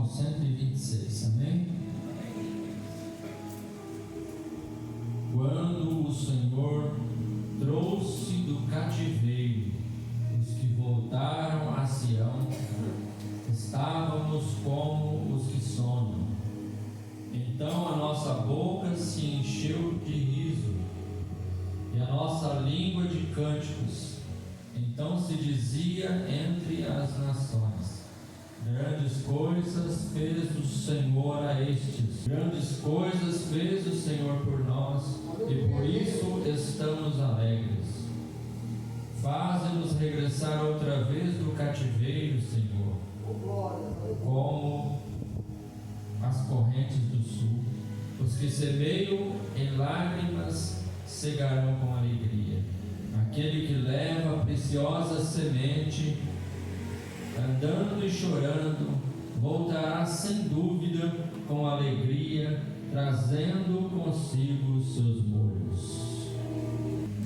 Salmo 126, amém? Quando o Senhor trouxe do cativeiro os que voltaram a Sião, estávamos como os que sonham. Então a nossa boca se encheu de riso e a nossa língua de cânticos. Então se dizia entre as nações: grandes coisas fez o Senhor a estes, grandes coisas fez o Senhor por nós, e por isso estamos alegres. Faze-nos regressar outra vez do cativeiro, Senhor, como as correntes do sul. Os que semeiam em lágrimas cegarão com alegria. Aquele que leva a preciosa semente, andando e chorando, voltará sem dúvida com alegria, trazendo consigo os seus molhos,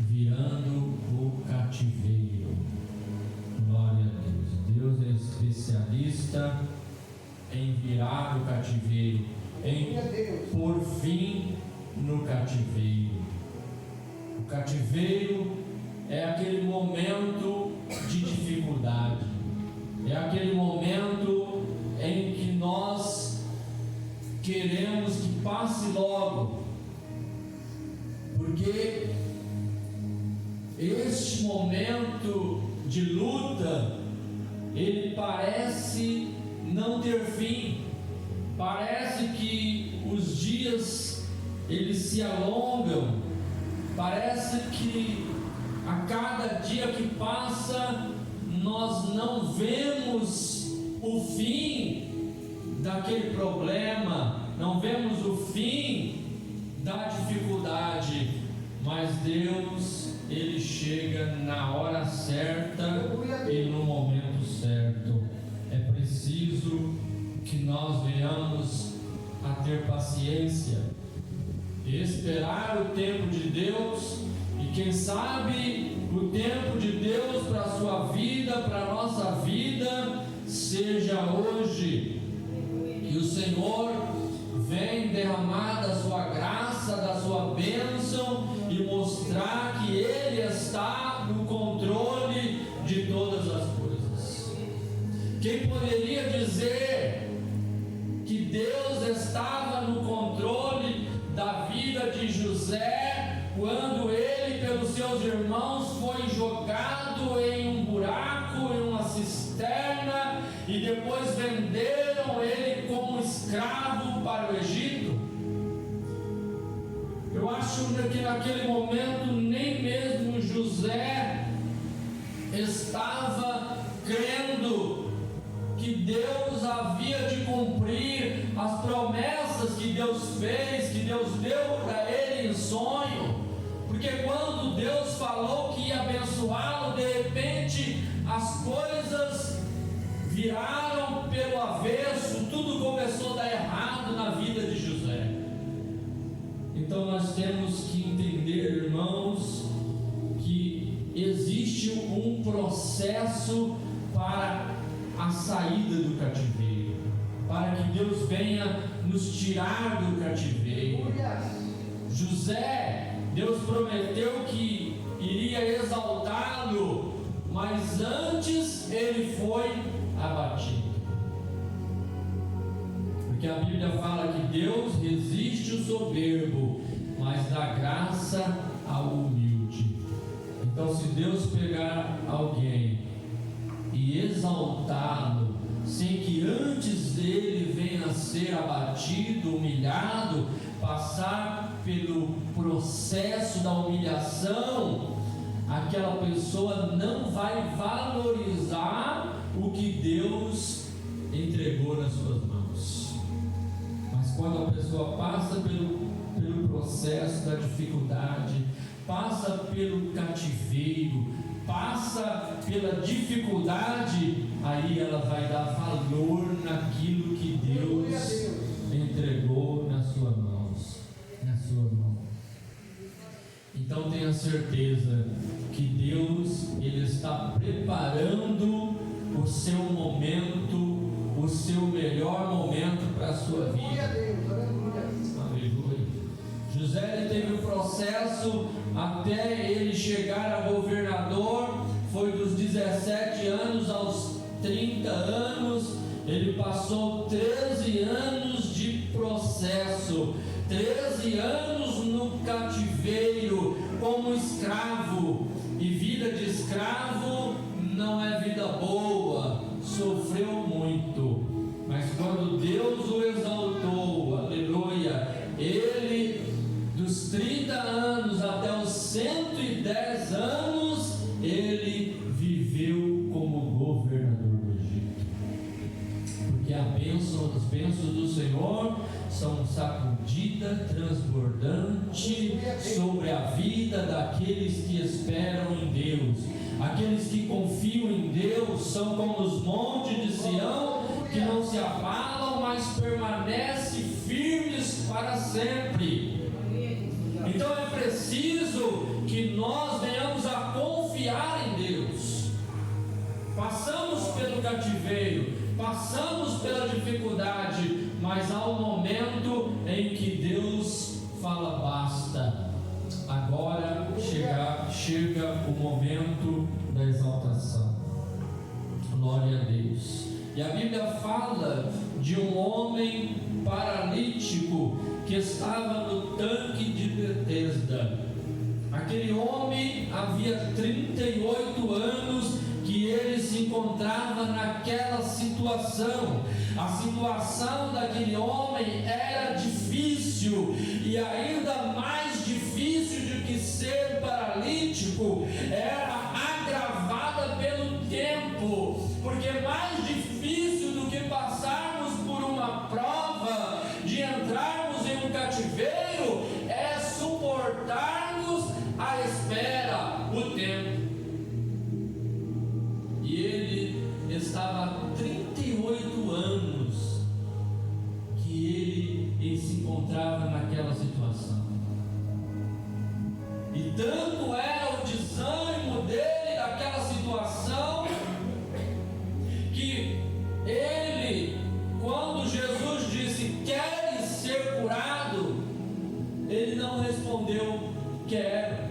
virando o cativeiro. Glória a Deus. Deus é especialista em virar o cativeiro, em pôr fim no cativeiro. O cativeiro é aquele momento de dificuldade, é aquele momento em que nós queremos que passe logo, porque este momento de luta, ele parece não ter fim, parece que os dias eles se alongam, parece que a cada dia que passa nós não vemos o fim daquele problema, não vemos o fim da dificuldade, mas Deus, Ele chega na hora certa e no momento certo. É preciso que nós venhamos a ter paciência, esperar o tempo de Deus, e quem sabe o tempo de Deus para a sua vida, para a nossa vida, seja hoje. Que o Senhor vem derramar da sua graça, da sua bênção, e mostrar que Ele está no controle de todas as coisas. Quem poderia dizer que Deus estava no controle da vida de José quando ele, pelos seus irmãos, foi jogado em um buraco, em uma cisterna, e depois venderam ele como escravo para o Egito? Eu acho que naquele momento nem mesmo José estava crendo que Deus havia de cumprir as promessas que Deus fez, que Deus deu para ele em sonho. Porque quando Deus falou que ia abençoá-lo, de repente as coisas viraram pelo avesso, tudo começou a dar errado na vida de José. Então nós temos que entender, irmãos, que existe um processo para a saída do cativeiro, para que Deus venha nos tirar do cativeiro. José, Deus prometeu que iria exaltá-lo, mas antes ele foi abatido. Porque a Bíblia fala que Deus resiste o soberbo, mas dá graça ao humilde. Então, se Deus pegar alguém e exaltá-lo, sem que antes dele venha a ser abatido, humilhado, passar pelo processo da humilhação, aquela pessoa não vai valorizar o que Deus entregou nas suas mãos. Mas quando a pessoa passa pelo processo da dificuldade, passa pelo cativeiro, passa pela dificuldade, aí ela vai dar valor naquilo que Deus entregou nas suas mãos, na sua mão. Então tenha certeza que Deus, Ele está preparando o seu momento, o o seu melhor momento para a sua vida. Aleluia. José ele teve um processo até ele chegar a governador, foi dos 17 anos aos 30 anos, ele passou 13 anos de processo, 13 anos no cativeiro como escravo, e vida de escravo não é vida boa, sofreu muito, mas quando Deus o exaltou, aleluia, ele dos 30 anos até os 110 anos, ele viveu como governador do Egito, porque as bênçãos do Senhor são sacudida, transbordante sobre a vida daqueles que esperam em Deus. Aqueles que confiam em Deus são como os montes de Sião, que não se abalam, mas permanecem firmes para sempre. Então é preciso que nós venhamos a confiar em Deus. Passamos pelo cativeiro, passamos pela dificuldade, mas há um momento em que Deus fala basta. Agora chega o momento da exaltação. Glória a Deus. E a Bíblia fala de um homem paralítico que estava no tanque de Betesda. Aquele homem havia 38 anos que ele se encontrava naquela situação. A situação daquele homem era difícil, e ainda mais difícil do que ser paralítico, era agravada pelo tempo, porque mais difícil do que passarmos por uma prova de entrarmos em um cativeiro é suportarmos a espera, o tempo. E ele estava há 38 anos que ele se encontrava naquela situação. E tanto era o desânimo dele naquela situação, que ele, quando Jesus disse: queres ser curado? Ele não respondeu: quero.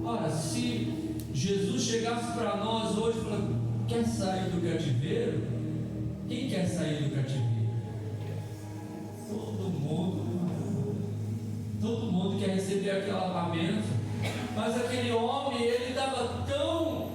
Ora, se Jesus chegasse para nós hoje e falasse: quer sair do cativeiro? Quem quer sair do cativeiro? Todo mundo quer receber aquela bênção. Mas aquele homem, ele estava tão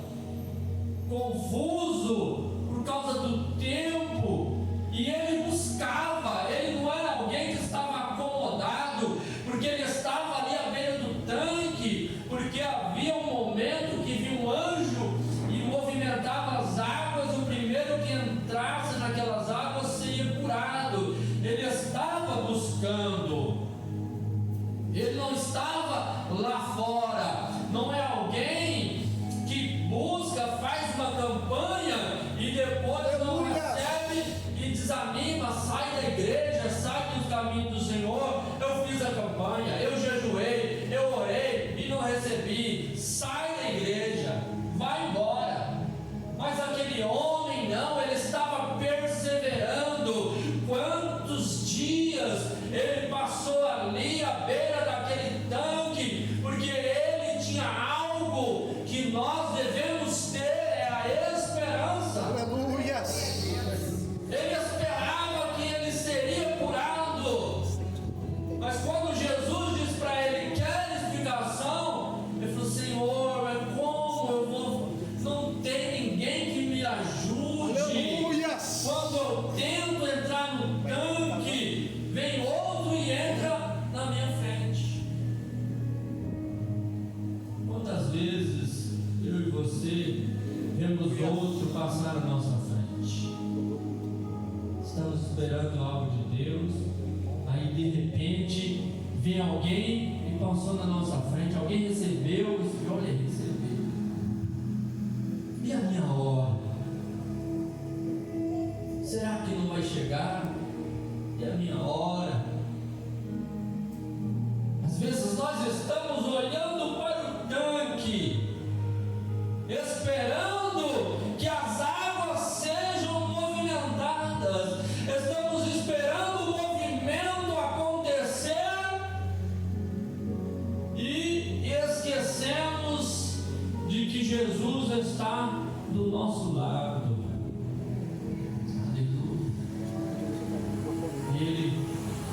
confuso por causa do tempo, e ele buscava, ele não era alguém que estava acomodado, porque ele estava ali à beira do tanque, porque havia um momento que viu um anjo e movimentava as águas, o primeiro que entrasse naquelas águas seria curado. Ele estava buscando, ele não estava lá fora. Não é alguém que busca, faz uma campanha e depois não recebe e desanima, sai da igreja, sai dos caminhos do Senhor. Eu fiz a campanha, eu jejuei, eu orei e não recebi. Sai da igreja, vai embora. Mas aquele homem não, ele estava perseverando. Quantos dias ele passou ali à beira daquele tanque, porque ele tinha algo que nós devemos ter, é a esperança. Aleluia. Ele esperava que ele seria curado, mas quando Jesus disse para ele: quer explicação? Ele falou: Senhor, mas como eu vou? Não tem ninguém que me ajude. Aleluia. Quando eu tento entrar no tanque, vem outro e entra na minha frente. Quantas vezes eu e você vemos outro passar na nossa frente? Estamos esperando algo de Deus, aí de repente vem alguém e passou na nossa frente, alguém recebeu, olha, recebeu. E a minha hora? Será que não vai chegar? E a minha hora? Às vezes nós estamos olhando para o tanque, esperando que as águas sejam nosso lado. Aleluia. E ele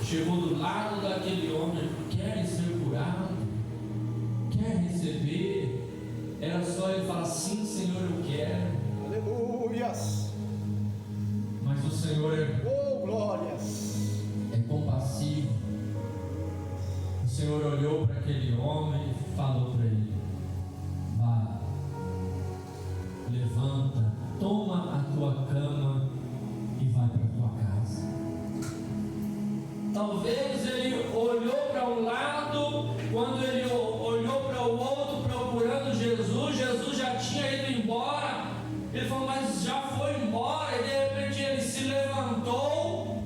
chegou do lado daquele homem. Quer ser curado? Quer receber? Era só ele falar: sim, Senhor, eu quero. Aleluias. Mas o Senhor Glórias. é compassivo. O Senhor olhou para aquele homem e falou para ele: vá, levanta, toma a tua cama e vai para a tua casa. Talvez ele olhou para um lado, quando ele olhou para o outro procurando Jesus, Jesus já tinha ido embora. Ele falou: mas já foi embora. E de repente ele se levantou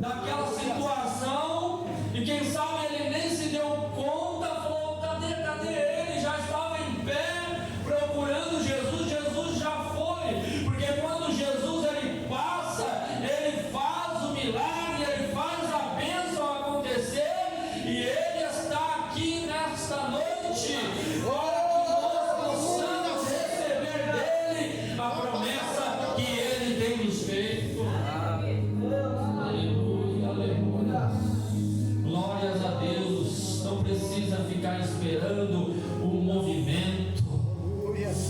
daquela situação, e quem sabe ele nem se deu conta. Falou: cadê ele? Já estava em pé procurando Jesus. Jesus já foi, porque quando Jesus ele passa, ele faz o milagre, ele faz a bênção acontecer, e ele está aqui nesta noite para que nós possamos receber dele a promessa que ele tem nos feito. Aleluia, aleluia. Glórias a Deus. Não precisa ficar esperando o movimento,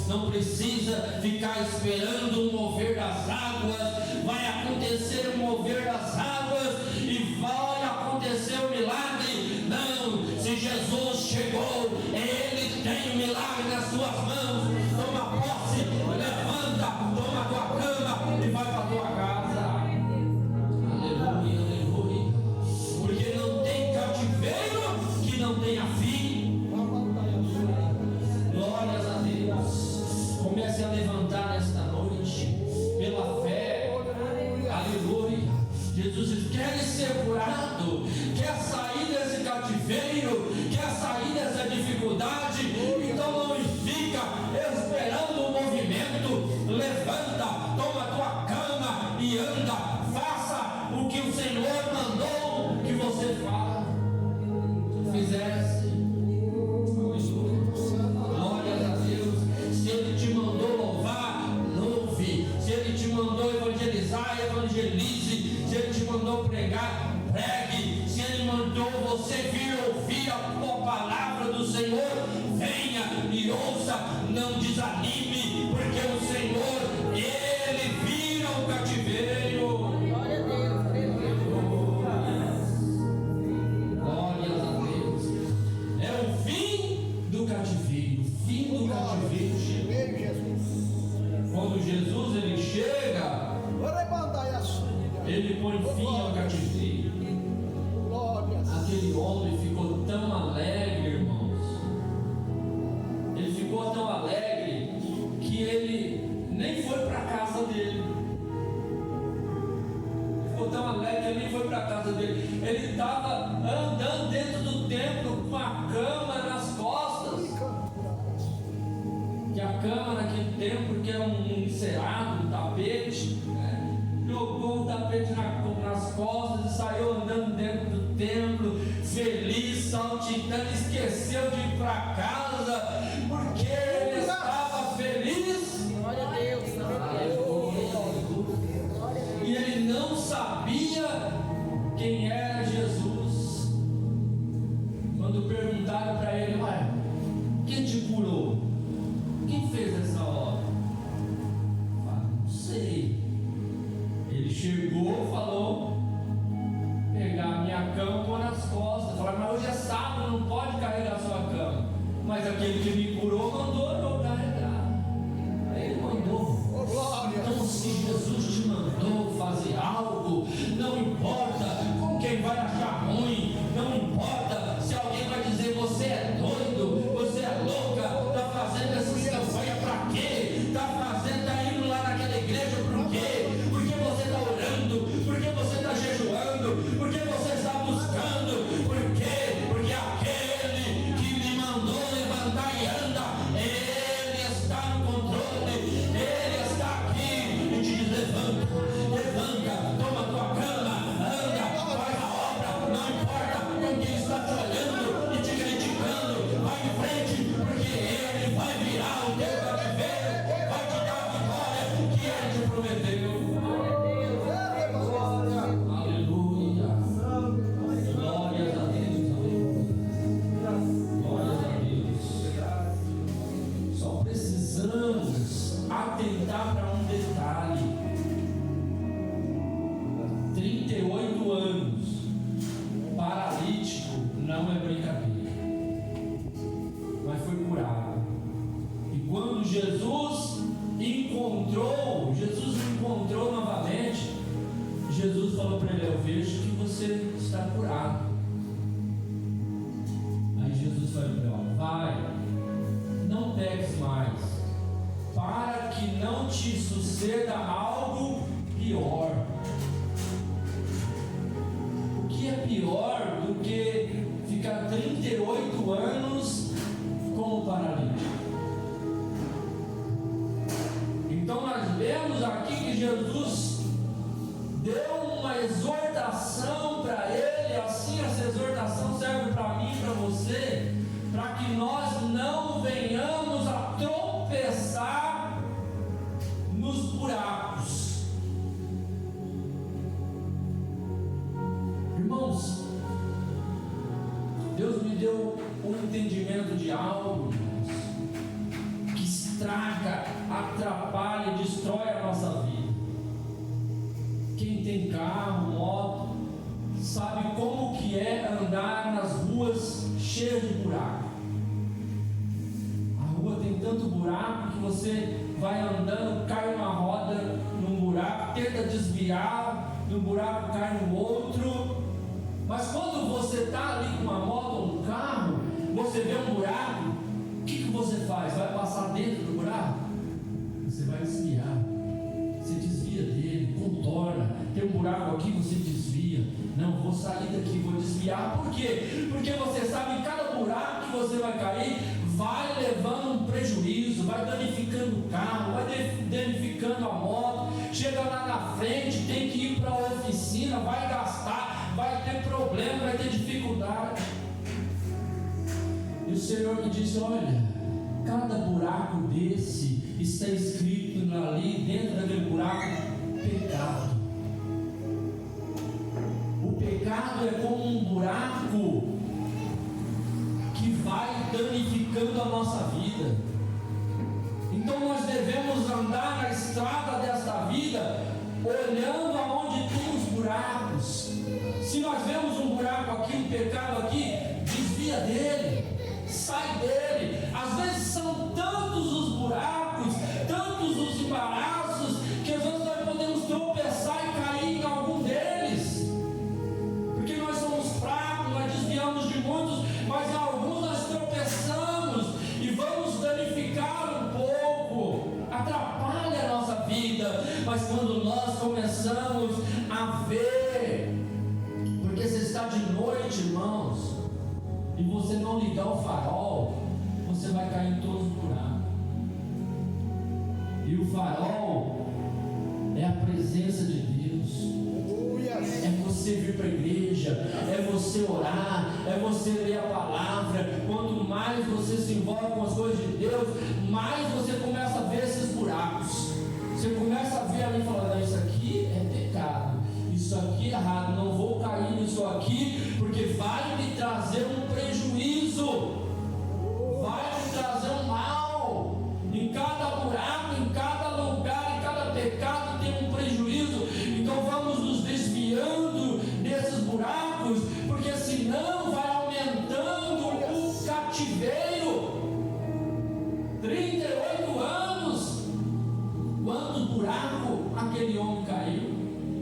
não precisa ficar esperando o mover das águas. Vai acontecer o mover das águas e vai acontecer o milagre. Não, se Jesus chegou, ele tem o milagre nas suas mãos. Toma posse, levanta, toma a tua cama e vai para a tua casa. Aleluia, aleluia. Porque não tem cativeiro que não tenha fim. Glórias a Deus. Comece a levantar nesta noite pela fé. Aleluia. Jesus quer ser curado, quer sair desse cativeiro, quer sair dessa dificuldade. Então não fica esperando o movimento. Levanta, toma a tua cama e anda. Faça o que o Senhor mandou que você fizesse. Glórias a Deus. Se Ele te mandou louvar, louve. Se Ele te mandou evangelizar, evangelize. Se Ele te mandou pregar, pregue. Se Ele mandou você vir ouvir a palavra do Senhor, venha e ouça. Não desanime, porque o Senhor, Ele vira o cativeiro. Glória a Deus, Glórias a Deus. É o fim do cativeiro. Fim do cativeiro chegou. Quando Jesus ele chega, ele põe fim ao cativeiro. Aquele homem ficou tão alegre, irmãos. Ele ficou tão alegre que ele nem foi para a casa dele. Ficou tão alegre que ele nem foi para a casa dele. Ele estava andando dentro do templo com a cama nas costas. Que a cama naquele tempo, que era um encerado, um tapete, né? Jogou o tapete nas costas e saiu andando dentro do templo, feliz, saltitando, esqueceu de ir para casa, porque ele estava feliz. glória a Deus, E ele não sabia quem era Jesus. Quando perguntaram para ele: ué, quem te curou? Quem fez essa obra? Não sei. Ele chegou, falou: pegar a minha cama, pôr nas costas. Falaram: mas hoje é sábado, não pode carregar a sua cama. Mas aquele que me curou mandou eu carregar. Ele mandou. Então, se Jesus te mandou fazer algo, não importa com quem vai achar ruim, não importa se alguém vai dizer: você é doido, você é louca, está fazendo essas campanhas para quê? Está indo lá naquela igreja por quê? Porque você está orando, porque atentar para um detalhe: 38 anos, paralítico, não é brincadeira, mas foi curado. E quando Jesus encontrou novamente, Jesus falou para ele: eu vejo que você está curado. Aí Jesus falou para ele: vai, não peques mais, para que não te suceda algo pior. O que é pior do que ficar 38 anos como paralítico? Então nós vemos aqui que Jesus deu uma exortação para ele. Assim, essa exortação serve para mim e para você, para que nós não venhamos a tropeçar nos buracos. Irmãos, Deus me deu um entendimento de algo, irmãos, que estraga, atrapalha e destrói a nossa vida. Quem tem carro, moto, sabe como que é andar nas ruas cheias de buraco. A rua tem tanto buraco que você vai andando, cai uma roda num buraco, tenta desviar, no buraco cai no outro. Mas quando você está ali com uma moto ou um carro, você vê um buraco, o que você faz? Vai passar dentro do buraco? Você vai desviar. Você desvia dele, contorna. Tem um buraco aqui, você desvia. Não, vou sair daqui, vou desviar. Por quê? Porque você sabe que cada buraco que você vai cair vai levando um prejuízo, vai danificando o carro, vai danificando a moto. Chega lá na frente, tem que ir para a oficina, vai gastar, vai ter problema, vai ter dificuldade. E o Senhor me disse: olha, cada buraco desse está escrito ali dentro daquele buraco: pecado. O pecado é como um buraco que vai danificando a nossa vida. Então nós devemos andar na estrada desta vida olhando aonde tem os buracos. Se nós vemos um buraco aqui, um pecado aqui, desvia dele, sai dele. Às vezes são tantos os buracos, tantos os embaraços, que às vezes nós podemos tropeçar e cair em algum deles, porque nós somos fracos, nós desviamos de muitos, mas em alguns nós tropeçamos e vamos danificar um pouco, atrapalha a nossa vida. Mas quando nós começamos a ver, porque você está de noite, irmãos, e você não ligar o farol, você vai cair em todos os buracos. E o farol é a presença de Deus. É você vir para a igreja, é você orar, é você ler a palavra. Quanto mais você se envolve com as coisas de Deus, mais você começa a ver esses buracos. Você começa a ver ali e fala: não, isso aqui é pecado, isso aqui é errado, não vou cair nisso aqui, porque vai me trazer um prejuízo, vai me trazer um mal. Em cada buraco, em cada lugar, em cada pecado tem um prejuízo. Então vamos nos desviando desses buracos, porque senão vai aumentando o cativeiro. 38 anos, quantos buracos aquele homem caiu,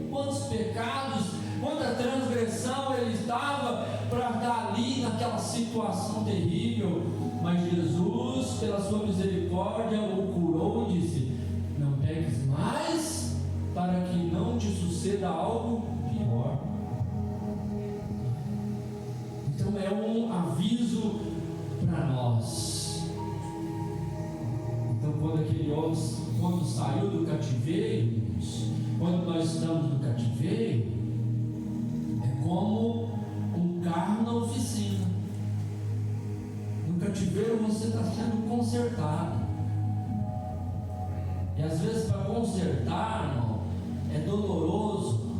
quantos pecados, quanta transgressão ele estava para estar ali naquela situação terrível. Mas Jesus, pela sua misericórdia, o curou e disse: não peques mais, para que não te suceda algo pior. Então é um aviso para nós. Então quando aquele homem, quando saiu do cativeiro, quando nós estamos no cativeiro, é como um carro na oficina. No cativeiro você está sendo consertado. E às vezes para consertar, irmão, é doloroso.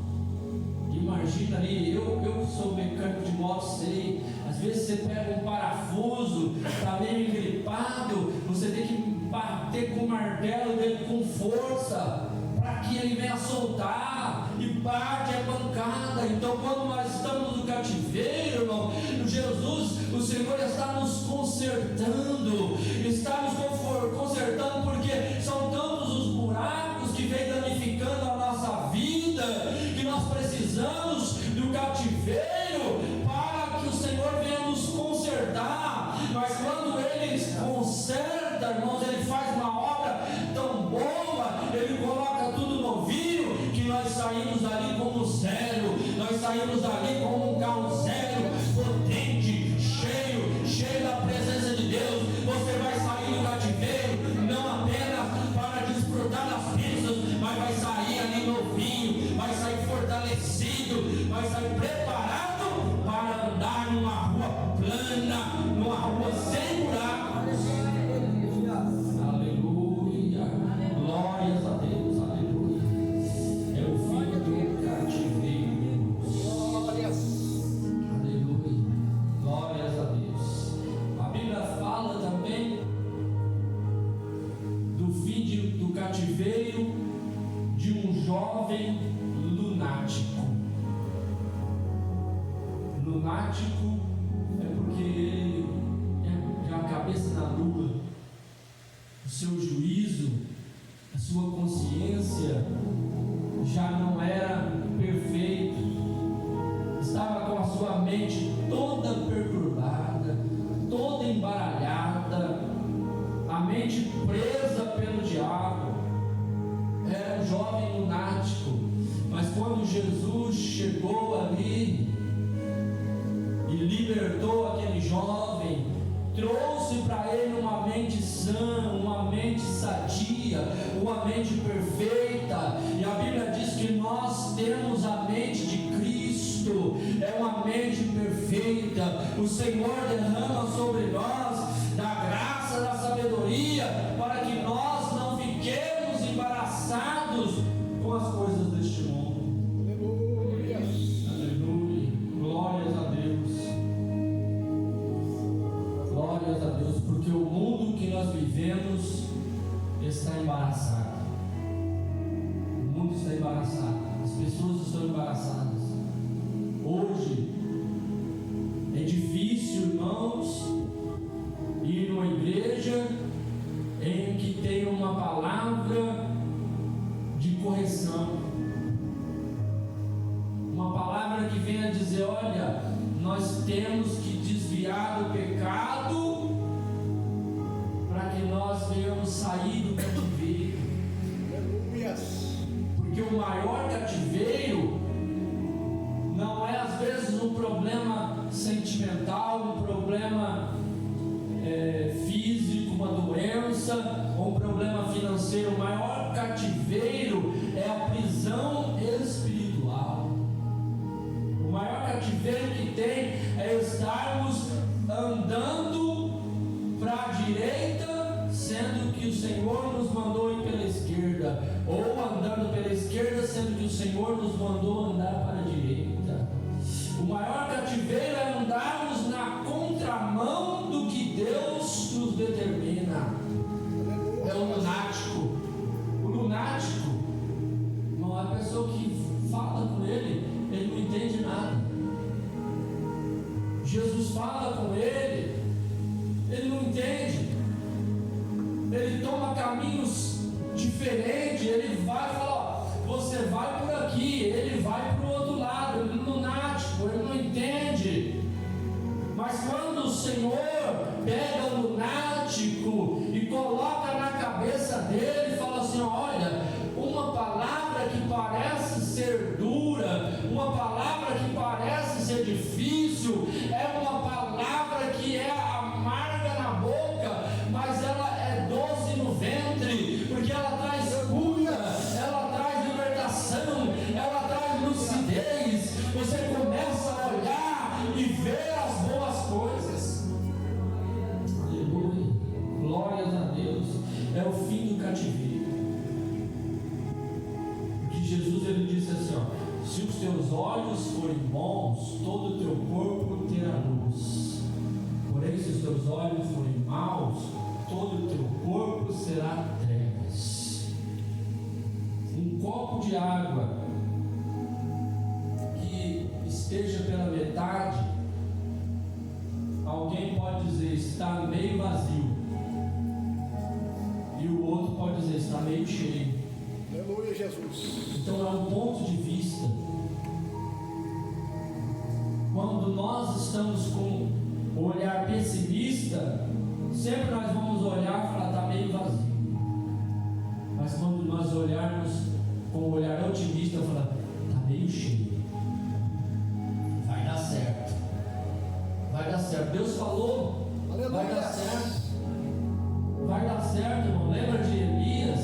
Imagina ali, eu sou mecânico de moto, sei. Às vezes você pega um parafuso, está meio engripado, você tem que bater com o martelo dele com força, para que ele venha soltar, e bate a pancada. Então, quando nós estamos no cativeiro, irmão, Jesus, o Senhor está nos consertando, está nos consertando, porque são tantos os buracos que vem danificando a nossa vida, que nós precisamos do cativeiro para que o Senhor venha nos consertar. Mas quando Ele conserta, irmãos, Ele faz uma obra tão boa, Ele coloca tudo novinho, que nós saímos ali como zero, nós saímos ali como um carro zero, potente, cheio da presença de Deus. Você vai sair do cativeiro, não apenas para desfrutar das bênçãos, mas vai sair ali novinho, vai sair fortalecido, vai sair preparado para andar numa rua plana, numa rua sem buraco. Aleluia, glórias a Deus, aleluia. É o fim do cativeiro. Glórias. Aleluia, glórias a Deus. A Bíblia fala também do fim do cativeiro de um jovem lunático. Lunático é porque ele tem a cabeça na lua, o seu juízo, a sua consciência já não era perfeito, estava com a sua mente toda perturbada, toda embaralhada, a mente presa pelo diabo. Era um jovem lunático, mas quando Jesus chegou ali e libertou aquele jovem, trouxe para ele uma mente sã, uma mente sadia, uma mente perfeita. E a Bíblia diz que nós temos a mente de Cristo, é uma mente perfeita. O Senhor derrama sobre nós da graça, da sabedoria, para que nós não fiquemos embaraçados com as coisas deste mundo. Aleluia. Aleluia, glórias a Deus. Glórias a Deus, porque o mundo que nós vivemos está embaraçado. O mundo está embaraçado, as pessoas estão embaraçadas. Hoje é difícil, irmãos, ir numa igreja em que tem uma palavra de correção, uma palavra que venha dizer: olha, nós temos que desviar do pecado para que nós venhamos sair do cativeiro. Aleluia. Porque o maior cativeiro não é às vezes um problema sentimental, um problema físico, uma doença, ou um problema financeiro. O maior cativeiro é a prisão espiritual. O maior cativeiro que tem é estarmos andando para a direita, sendo que o Senhor nos mandou ir pela esquerda, ou andando pela esquerda, sendo que o Senhor nos mandou andar para a direita. O maior cativeiro é andarmos na contramão do que Deus nos determina. É o lunático. O lunático não é a pessoa que fala com ele não entende nada. Jesus fala com ele não entende. Ele toma caminhos diferentes. Ele vai e fala: ó, você vai por aqui, ele vai para o outro lado. Ele é lunático, ele não entende. Mas quando o Senhor pega o lunático e coloca na cabeça dele, fala assim: olha, uma palavra que parece ser dura, uma palavra que parece ser difícil, é uma palavra que é amarga na boca, mas ela é doce no ventre, porque ela traz cura, ela traz libertação, ela traz lucidez. Você começa a olhar e ver as boas coisas. Aleluia, glórias a Deus. É o fim do cativeiro. Porque Jesus, ele disse assim, ó: se os teus olhos forem bons, todo o teu corpo terá luz. Porém, se os teus olhos forem maus, todo o teu corpo será trevas. Um copo de água que esteja pela metade, alguém pode dizer está meio vazio, e o outro pode dizer está meio cheio. Aleluia, Jesus. Então é um ponto de vista. Quando nós estamos com o olhar pessimista, sempre nós vamos olhar e falar está meio vazio. Mas quando nós olharmos com o olhar otimista, falar está meio cheio, vai dar certo, vai dar certo. Deus falou, Aleluia. vai dar certo, vai dar certo, irmão. Lembra de Elias?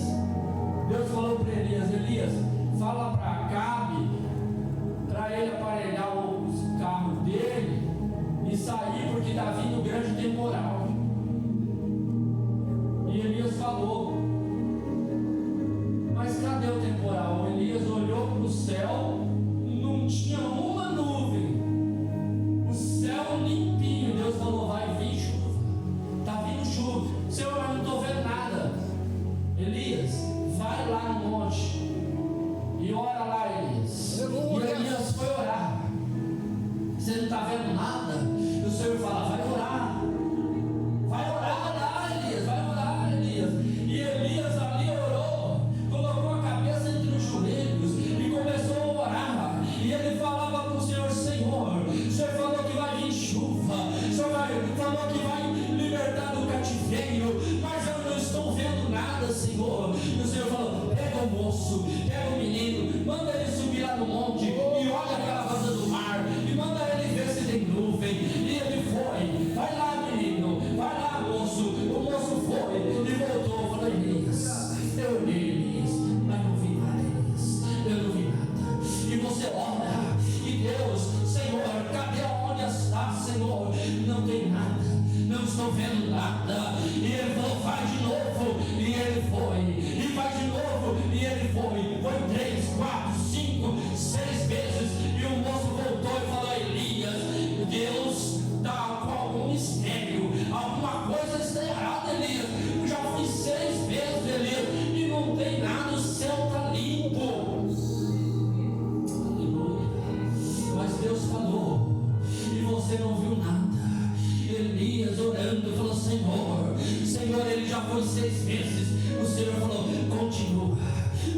Deus falou para Elias: Elias, fala para Acabe, para ele aparelhar os carros dele e sair, porque está vindo um grande temporal. E Elias falou, mas cadê o temporal? Elias olhou para o céu, não tinha uma nuvem, o céu limpinho. Deus falou: vai vir chuva, está vindo chuva. Senhor, eu não estou vendo nada. Elias, vai lá no monte e ora lá, Elias. Aleluia. E Elias foi orar. Você não está vendo nada? E o Senhor fala: vai orar. Vai orar lá, Elias. Vai orar, Elias. E Elias ali orou, colocou a cabeça entre os joelhos e começou a orar. E ele falava para o Senhor: Senhor, o Senhor falou que vai vir chuva, o Senhor falou que vai libertar do cativeiro, mas eu não estou vendo nada, Senhor. E o Senhor falou: pega o moço, pega o menino, manda ele subir lá no monte e olha aquela rosa do mar e manda ele ver se tem nuvem. E ele foi. Vai lá, menino, vai lá, moço. O moço foi e voltou. Falou: Elias, eu olhei, Elias, mas não vi nada, Elias, eu não vi nada. E você ora, e Deus: Senhor, cadê onde está, Senhor? Não tem nada, não estou vendo nada. E ele falou: vai de novo. E ele foi, e vai de novo. E ele foi. Foi 3, 4, 5, 6 vezes. E o moço voltou e falou: Elias, Deus está com algum mistério, alguma coisa está errada, Elias. Eu já fui 6 vezes, Elias, e não tem nada, o céu está limpo. Aleluia. Mas Deus falou e você não viu nada. Elias orando falou: Senhor, Senhor, ele já foi 6 vezes. O Senhor falou: continua,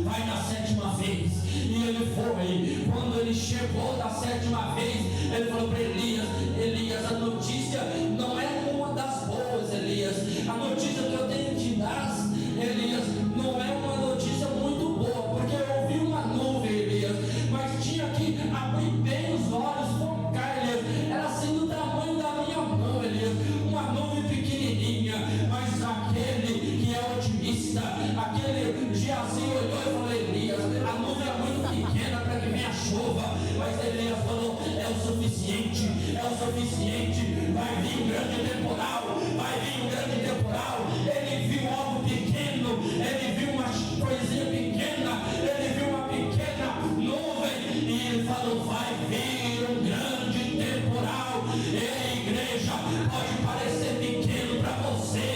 vai na 7ª vez. E ele foi. Quando ele chegou da 7ª vez, ele falou para Elias: Elias, a notícia não é uma das boas, Elias. A notícia que eu tenho que dar, Elias, não é uma notícia muito boa, porque eu ouvi uma nuvem, Elias, mas tinha que abrir bem os olhos, focar, Elias. Era assim do tamanho da minha mão, Elias, uma nuvem pequenininha. Mas aquele que é otimista, aquele Geazi olhou e falou: Elias, a nuvem é muito pequena para que venha chuva. Mas Elias falou: é o suficiente, é o suficiente. Vai vir um grande temporal, vai vir um grande temporal. Ele viu algo pequeno, ele viu uma coisinha pequena, ele viu uma pequena nuvem, e ele falou: vai vir um grande temporal. Ei, igreja, pode parecer pequeno para você,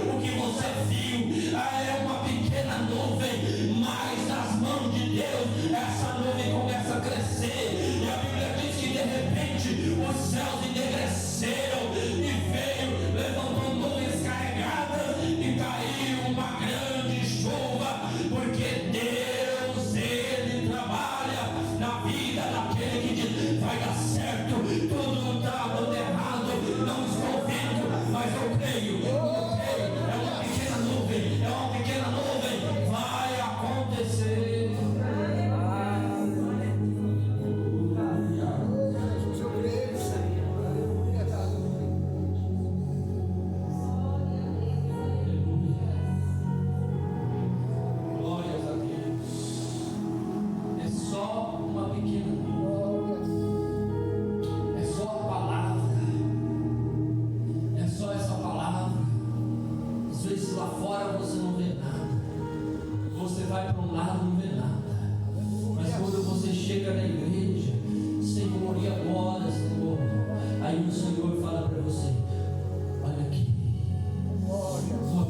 o que você viu é uma pequena nuvem, mas nas mãos de Deus essa nuvem começa a crescer. E a Bíblia diz que de repente os céus endegreceram e veio, levantou nuvens carregadas e caiu uma grande chuva, porque Deus, ele trabalha na vida daquele que diz: vai dar certo, tudo está dando errado, não estou vendo, mas eu creio, é uma pequena nuvem, é uma pequena nuvem, vai acontecer. Jesus, eu creio. Verdade. Glórias a Deus. É só uma pequena nuvem, Glórias. é só a palavra, é só essa palavra. Às vezes lá fora você não vê nada, você vai para um lado e não vê nada, mas quando você chega na igreja, Senhor, e agora, Senhor? Aí o Senhor fala para você: olha aqui, Glórias. uma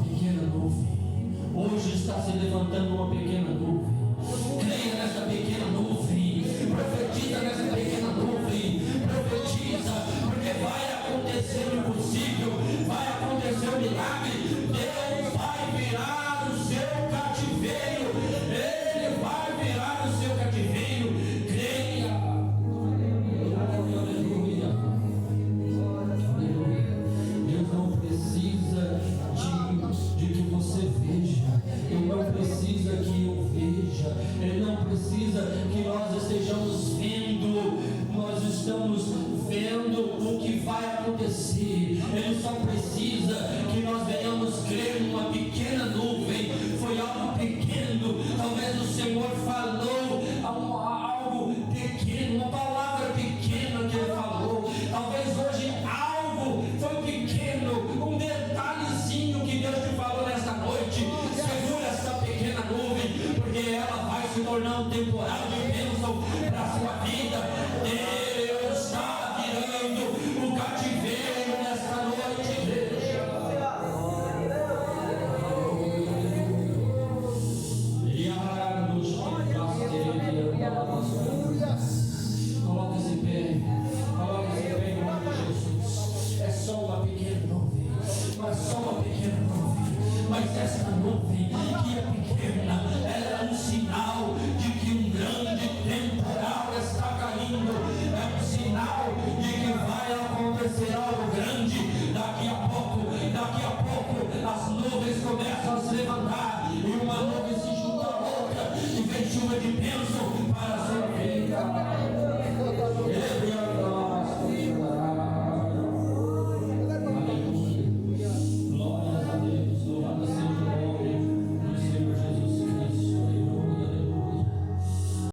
precisa que nós estejamos vendo, nós estamos vendo o que vai acontecer. Ele só precisa que nós venhamos crer numa pequena nuvem. Foi algo pequeno, talvez o Senhor falou algo pequeno, uma palavra pequena que Ele falou. Talvez hoje algo foi pequeno, um detalhezinho que Deus te falou nesta noite. Segura essa pequena nuvem, porque ela vai se tornar um temporal de bênção para a sua vida. Deus está virando o cativeiro nesta noite, igreja. Coloque-se em pé, coloque-se em pé em nome de Jesus. É só uma pequena nuvem, mas só uma pequena nuvem. Mas essa nuvem que é pequena, ela é um sinal de que um grande temporal está caindo. É um sinal de que vai acontecer algo grande. Daqui a pouco as nuvens começam a se levantar e uma nuvem se junta a outra e vem chuva de bênção para a sua vida.